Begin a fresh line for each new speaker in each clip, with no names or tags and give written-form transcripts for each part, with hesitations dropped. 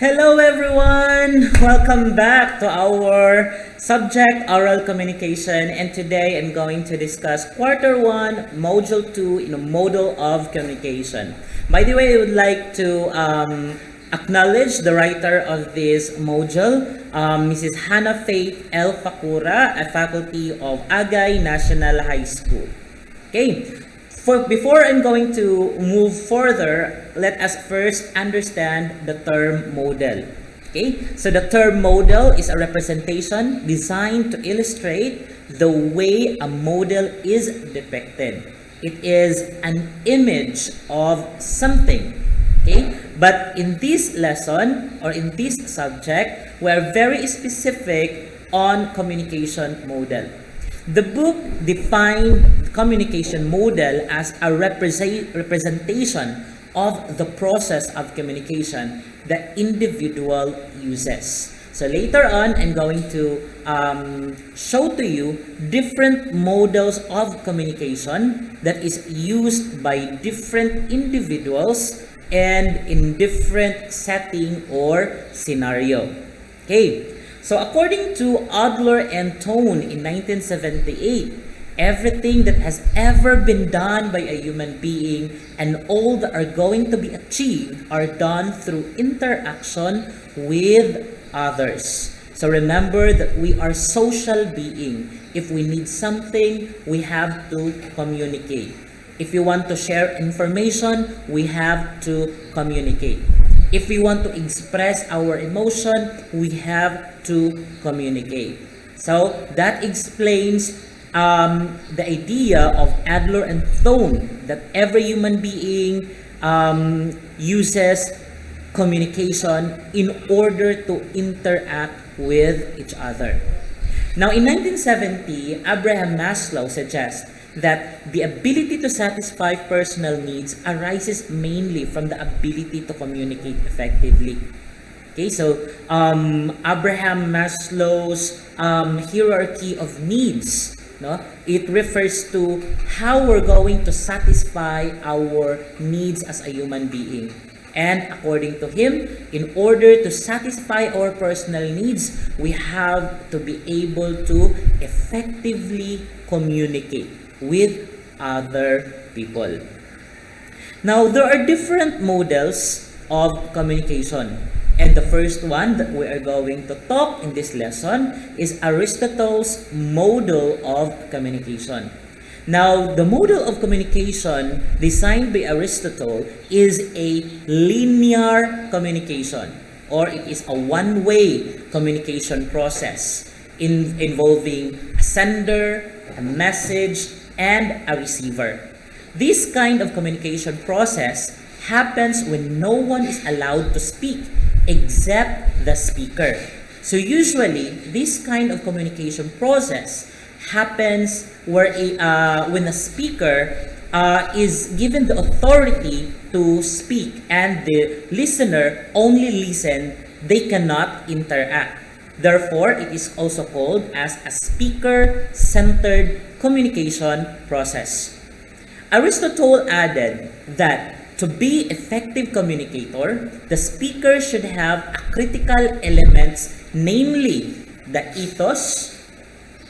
Hello everyone! Welcome back to our subject oral communication, and today I'm going to discuss quarter 1 module 2 in a model of communication. By the way, I would like to acknowledge the writer of this module, Mrs. Hannah Faith L. Fakura, a faculty of Agay National High School. Okay, before I'm going to move further, let us first understand the term model. Okay, so the term model is a representation designed to illustrate the way a model is depicted. It is an image of something. Okay, but in this lesson or in this subject, we are very specific on communication model. The book defined communication model as a representation of the process of communication the individual uses. So later on, I'm going to show to you different models of communication that is used by different individuals and in different setting or scenario. Okay. So according to Adler and Tone in 1978, everything that has ever been done by a human being and all that are going to be achieved are done through interaction with others. So remember that we are social being. If we need something, we have to communicate. If you want to share information, we have to communicate. If we want to express our emotion, we have to communicate. So that explains the idea of Adler and Tone that every human being uses communication in order to interact with each other. Now, in 1970, Abraham Maslow suggests that the ability to satisfy personal needs arises mainly from the ability to communicate effectively. Okay, so Abraham Maslow's hierarchy of needs, no, it refers to how we're going to satisfy our needs as a human being. And according to him, in order to satisfy our personal needs, we have to be able to effectively communicate with other people. Now, there are different models of communication. And the first one that we are going to talk in this lesson is Aristotle's model of communication. Now, the model of communication designed by Aristotle is a linear communication, or it is a one-way communication process involving a sender, a message, and a receiver. This kind of communication process happens when no one is allowed to speak except the speaker. So usually, this kind of communication process happens when a speaker is given the authority to speak and the listener only listen, they cannot interact. Therefore, it is also called as a speaker-centered communication process. Aristotle added that to be effective communicator, the speaker should have a critical elements, namely the ethos,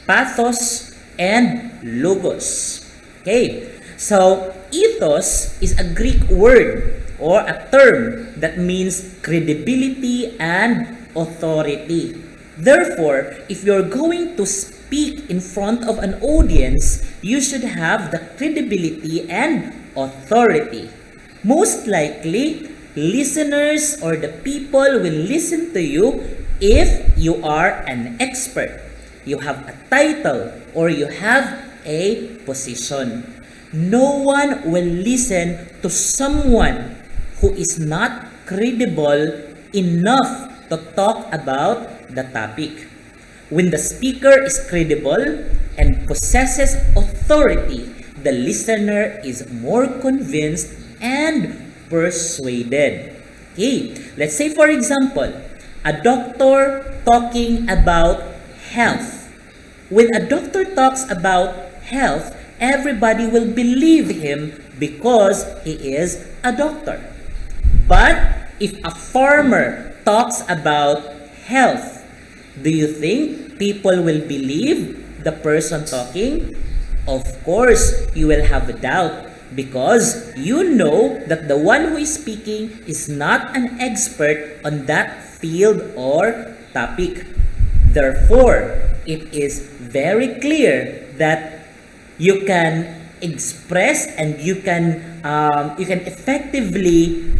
pathos, and logos. Okay, so ethos is a Greek word or a term that means credibility and authority. Therefore, if you're going to speak in front of an audience, you should have the credibility and authority. Most likely, listeners or the people will listen to you if you are an expert. You have a title or you have a position. No one will listen to someone who is not credible enough to talk about the topic. When the speaker is credible and possesses authority, the listener is more convinced and persuaded. Okay, let's say for example, a doctor talking about health. When a doctor talks about health, everybody will believe him because he is a doctor. But if a farmer talks about health, do you think people will believe the person talking? Of course, you will have a doubt because you know that the one who is speaking is not an expert on that field or topic. Therefore, it is very clear that you can express and you can effectively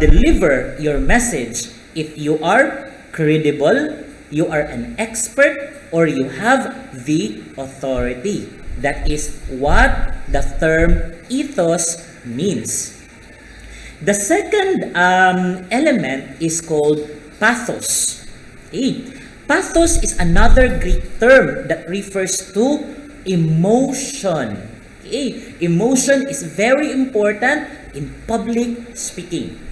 deliver your message if you are credible, you are an expert, or you have the authority. That is what the term ethos means. The second element is called pathos. Okay? Pathos is another Greek term that refers to emotion. Okay? Emotion is very important in public speaking.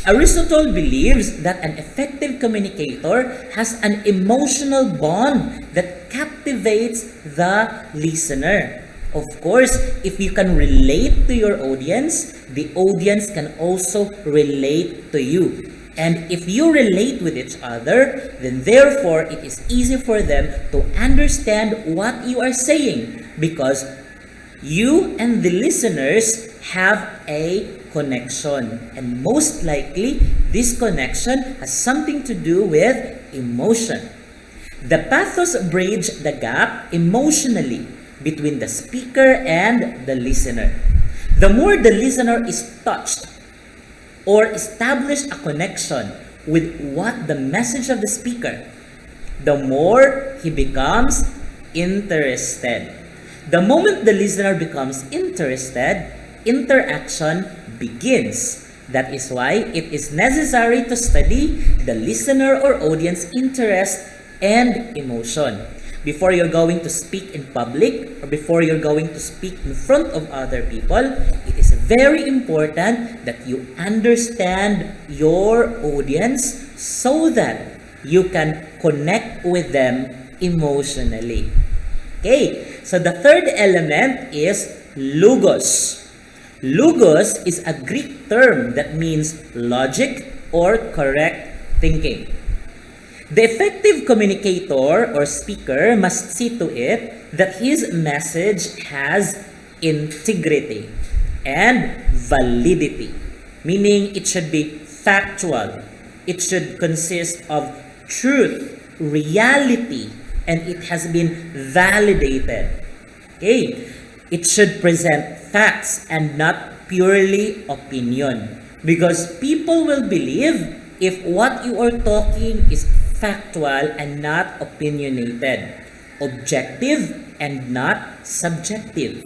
Aristotle believes that an effective communicator has an emotional bond that captivates the listener. Of course, if you can relate to your audience, the audience can also relate to you. And if you relate with each other, then therefore it is easy for them to understand what you are saying because you and the listeners have a connection. And most likely, this connection has something to do with emotion. The pathos bridges the gap emotionally between the speaker and the listener. The more the listener is touched or establish a connection with what the message of the speaker, the more he becomes interested. The moment the listener becomes interested, interaction begins. That is why it is necessary to study the listener or audience interest and emotion. Before you're going to speak in public or before you're going to speak in front of other people, it is very important that you understand your audience so that you can connect with them emotionally. Okay, so the third element is logos. Logos is a Greek term that means logic or correct thinking. The effective communicator or speaker must see to it that his message has integrity and validity, meaning it should be factual, it should consist of truth, reality, and it has been validated. Okay? It should present facts and not purely opinion. Because people will believe if what you are talking is factual and not opinionated, objective and not subjective.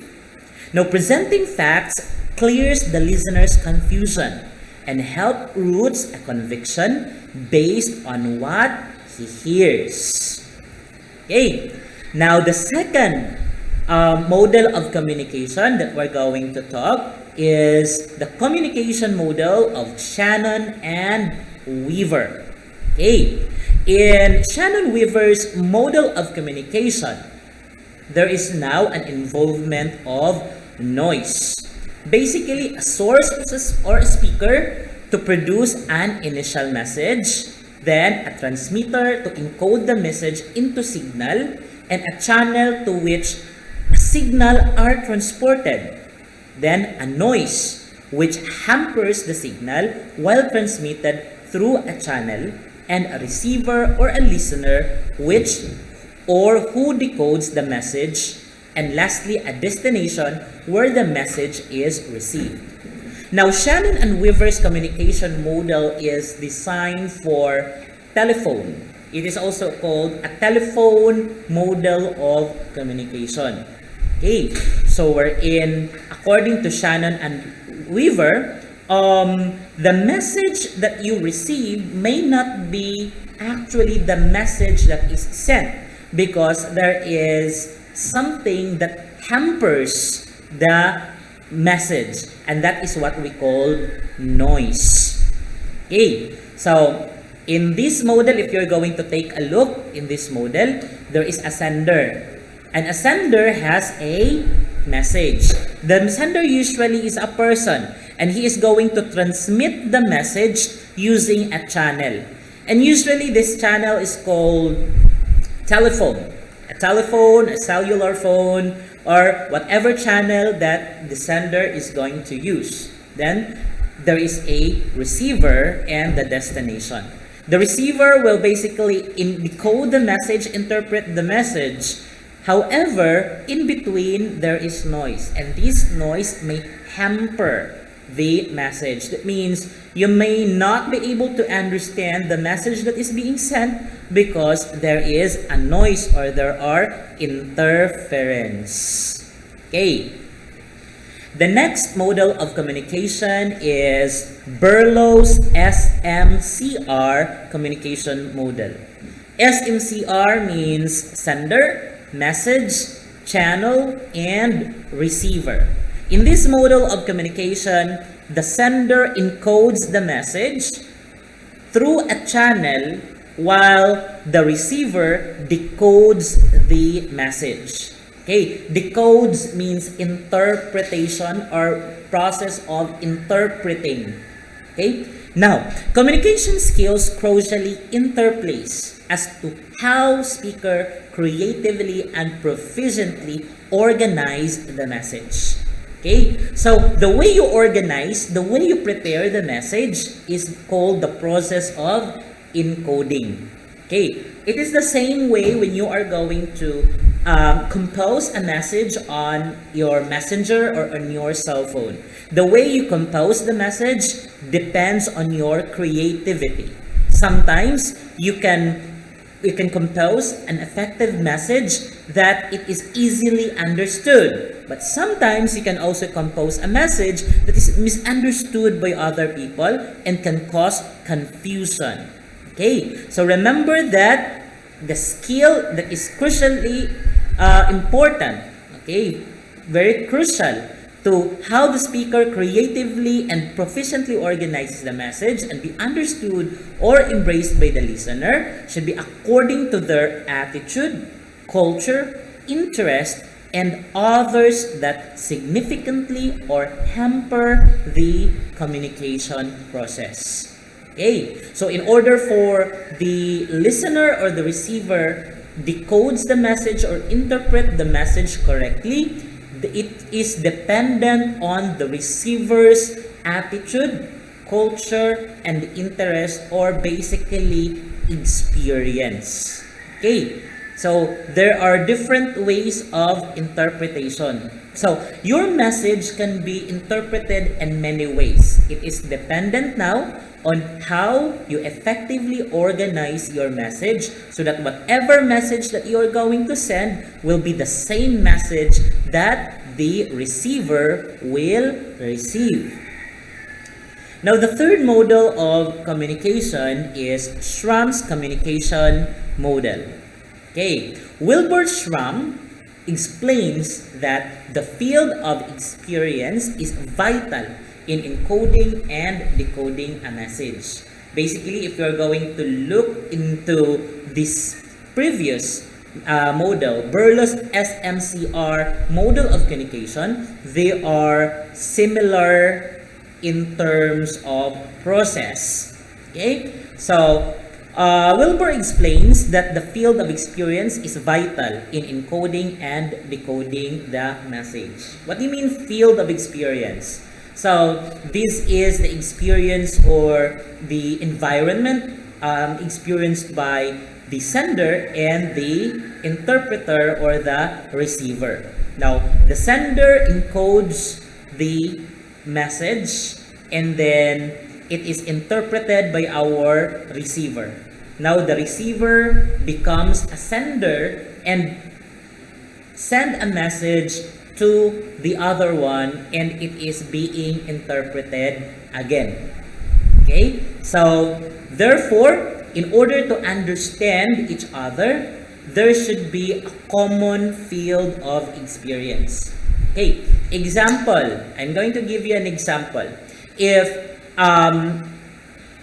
Now, presenting facts clears the listener's confusion and help roots a conviction based on what he hears. Okay, now the second model of communication that we're going to talk is the communication model of Shannon and Weaver. Okay, in Shannon Weaver's model of communication, there is now an involvement of noise. Basically, a source or a speaker to produce an initial message, then a transmitter to encode the message into signal, and a channel to which a signal are transported. Then a noise which hampers the signal while transmitted through a channel, and a receiver or a listener which or who decodes the message, and lastly a destination where the message is received. Now, Shannon and Weaver's communication model is designed for telephone. It is also called a telephone model of communication. Okay, so according to Shannon and Weaver, the message that you receive may not be actually the message that is sent because there is something that hampers the message, and that is what we call noise. Okay, so in this model, if you're going to take a look in this model, there is a sender. And a sender has a message. The sender usually is a person, and he is going to transmit the message using a channel. And usually this channel is called telephone. A telephone, a cellular phone, or whatever channel that the sender is going to use. Then there is a receiver and the destination. The receiver will basically decode the message, interpret the message. However, in between there is noise, and this noise may hamper the message. That means you may not be able to understand the message that is being sent because there is a noise or there are interference. Okay. The next model of communication is Burroughs SMCR communication model. SMCR means sender, message, channel, and receiver. In this model of communication, the sender encodes the message through a channel while the receiver decodes the message. Okay, decodes means interpretation or process of interpreting. Okay, now communication skills crucially interplace as to how speaker creatively and proficiently organize the message. Okay, so the way you organize, the way you prepare the message is called the process of encoding. Okay, it is the same way when you are going to compose a message on your messenger or on your cell phone. The way you compose the message depends on your creativity. Sometimes you can compose an effective message that it is easily understood. But sometimes you can also compose a message that is misunderstood by other people and can cause confusion. Okay, so remember that the skill that is crucially important, okay, very crucial to how the speaker creatively and proficiently organizes the message and be understood or embraced by the listener should be according to their attitude, culture, interest, and others that significantly or hamper the communication process. Okay, so in order for the listener or the receiver decodes the message or interpret the message correctly, it is dependent on the receiver's attitude, culture, and interest, or basically experience. Okay, so there are different ways of interpretation. So your message can be interpreted in many ways. It is dependent now on how you effectively organize your message so that whatever message that you are going to send will be the same message that the receiver will receive. Now, the third model of communication is Schramm's communication model. Okay, Wilbur Schramm explains that the field of experience is vital in encoding and decoding a message. Basically, if you're going to look into this previous model, Burroughs SMCR model of communication, they are similar in terms of process. Okay, so Wilbur explains that the field of experience is vital in encoding and decoding the message. What do you mean field of experience? So this is the experience or the environment experienced by the sender and the interpreter or the receiver. Now, the sender encodes the message and then it is interpreted by our receiver. Now, the receiver becomes a sender and send a message to the other one and it is being interpreted again. Okay? So, therefore, in order to understand each other, there should be a common field of experience. Okay, example. I'm going to give you an example. If a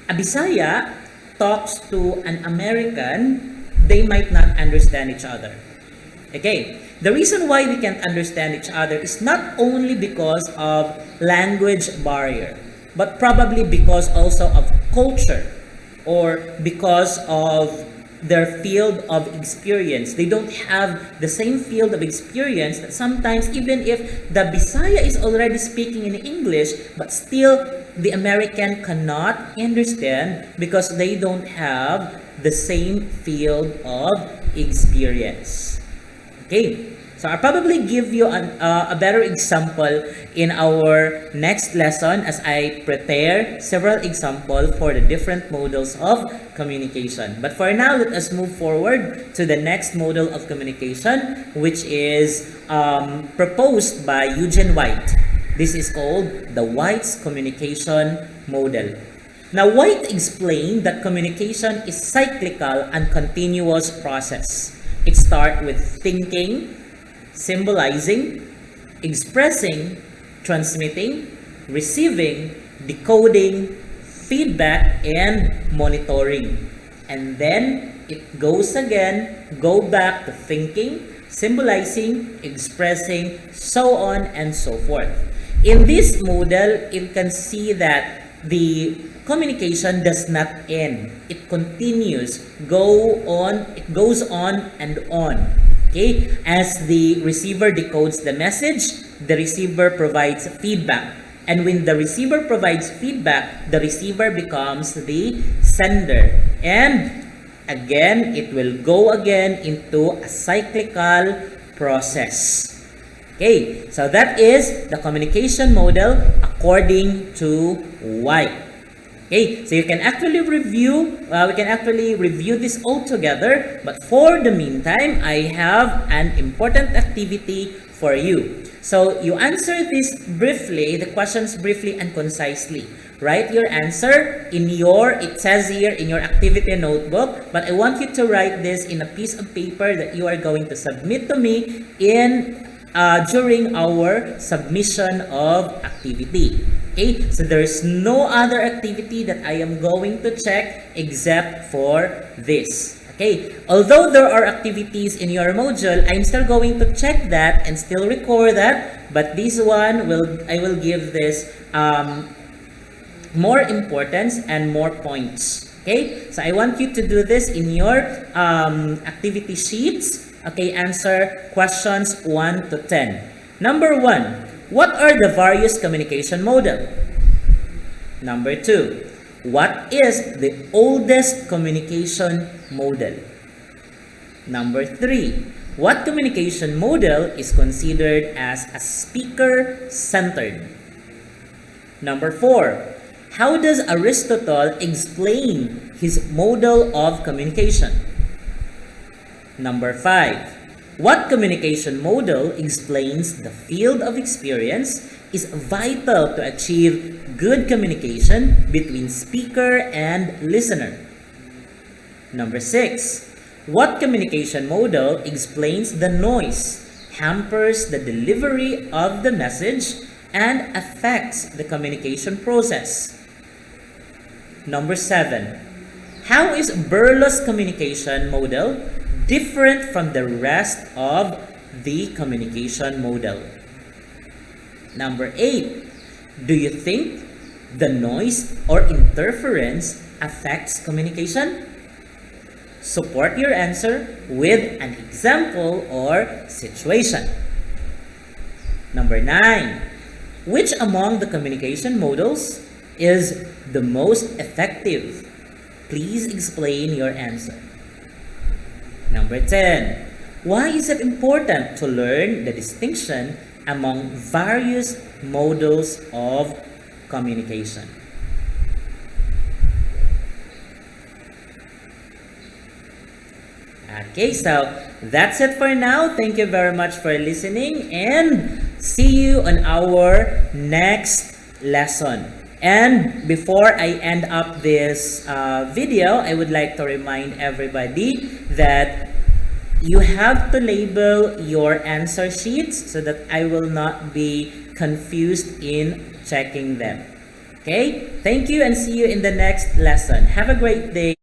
Bisaya talks to an American, they might not understand each other. Okay, the reason why we can't understand each other is not only because of language barrier, but probably because also of culture. or because of their field of experience. They don't have the same field of experience that sometimes even if the Bisaya is already speaking in English, but still the American cannot understand because they don't have the same field of experience. Okay, so I'll probably give you a better example in our next lesson as I prepare several examples for the different models of communication. But for now, let us move forward to the next model of communication, which is proposed by Eugene White. This is called the White's communication model. Now, White explained that communication is cyclical and continuous process. It starts with thinking, symbolizing, expressing, transmitting, receiving, decoding, feedback, and monitoring. And then it goes back to thinking, symbolizing, expressing, so on and so forth. In this model, you can see that the communication does not end. It continues, it goes on and on. Okay? As the receiver decodes the message, the receiver provides feedback. And when the receiver provides feedback, the receiver becomes the sender. And again, it will go again into a cyclical process. Okay, so that is the communication model according to White. Okay, so you can actually review, we can actually review this all together. But for the meantime, I have an important activity for you. So you answer this briefly, the questions briefly and concisely. Write your answer in it says here in your activity notebook, but I want you to write this in a piece of paper that you are going to submit to me during our submission of activity. Okay, so there is no other activity that I am going to check except for this. Okay, although there are activities in your module, I'm still going to check that and still record that, but this one I will give this more importance and more points. Okay, so I want you to do this in your activity sheets. Okay, answer questions 1 to 10. Number 1, what are the various communication model? Number 2, what is the oldest communication model? Number 3, what communication model is considered as a speaker-centered? Number 4, how does Aristotle explain his model of communication? Number 5, what communication model explains the field of experience is vital to achieve good communication between speaker and listener? Number 6, what communication model explains the noise, hampers the delivery of the message, and affects the communication process? Number 7, how is Burroughs communication model different from the rest of the communication model? Number 8, do you think the noise or interference affects communication? Support your answer with an example or situation. Number 9, which among the communication models is the most effective? Please explain your answer. Number 10, why is it important to learn the distinction among various models of communication? Okay, so that's it for now. Thank you very much for listening and see you on our next lesson. And before I end up this video, I would like to remind everybody that you have to label your answer sheets so that I will not be confused in checking them. Okay? Thank you and see you in the next lesson. Have a great day.